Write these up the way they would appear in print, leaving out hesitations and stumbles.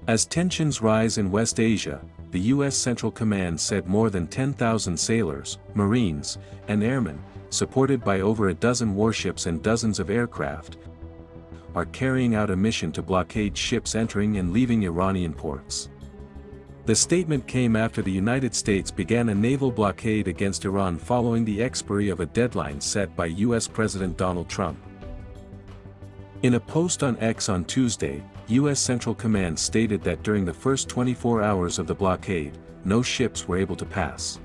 As tensions rise in West Asia, the U.S. Central Command said more than 10,000 sailors, Marines, and airmen, supported by over a dozen warships and dozens of aircraft, are carrying out a mission to blockade ships entering and leaving Iranian ports. The statement came after the United States began a naval blockade against Iran following the expiry of a deadline set by U.S. President Donald Trump. In a post on X on Tuesday, U.S. Central Command stated that during the first 24 hours of the blockade, no ships were able to pass.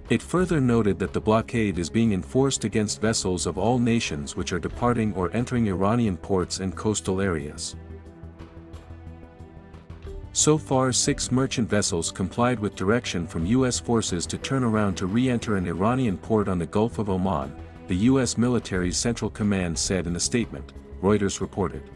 It further noted that the blockade is being enforced against vessels of all nations which are departing or entering Iranian ports and coastal areas. So far, 6 merchant vessels complied with direction from U.S. forces to turn around to re-enter an Iranian port on the Gulf of Oman, the U.S. military's Central Command said in a statement, Reuters reported.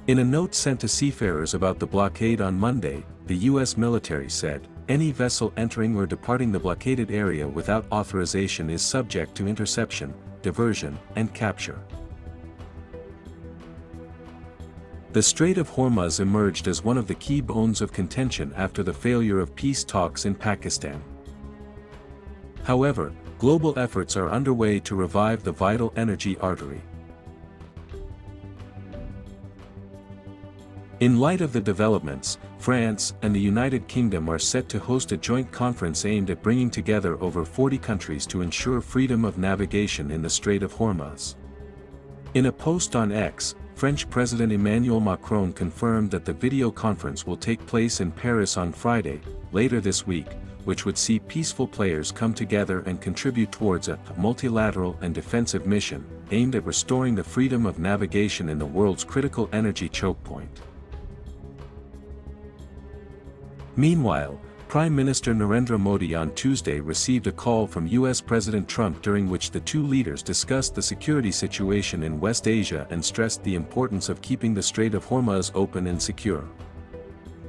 In a note sent to seafarers about the blockade on Monday, the U.S. military said, any vessel entering or departing the blockaded area without authorization is subject to interception, diversion, and capture. The Strait of Hormuz emerged as one of the key bones of contention after the failure of peace talks in Pakistan. However, global efforts are underway to revive the vital energy artery. In light of the developments, France and the United Kingdom are set to host a joint conference aimed at bringing together over 40 countries to ensure freedom of navigation in the Strait of Hormuz. In a post on X, French President Emmanuel Macron confirmed that the video conference will take place in Paris on Friday, later this week, which would see peaceful players come together and contribute towards a multilateral and defensive mission, aimed at restoring the freedom of navigation in the world's critical energy choke point. Meanwhile, Prime Minister Narendra Modi on Tuesday received a call from U.S. President Trump during which the two leaders discussed the security situation in West Asia and stressed the importance of keeping the Strait of Hormuz open and secure.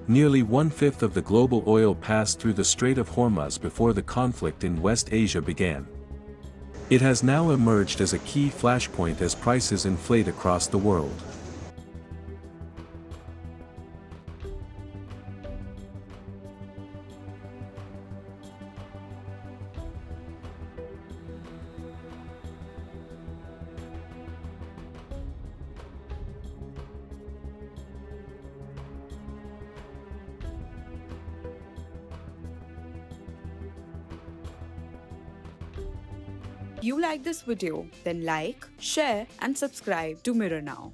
Nearly 1/5 of the global oil passed through the Strait of Hormuz before the conflict in West Asia began. It has now emerged as a key flashpoint as prices inflate across the world. You like this video? Then like, share and subscribe to Mirror Now.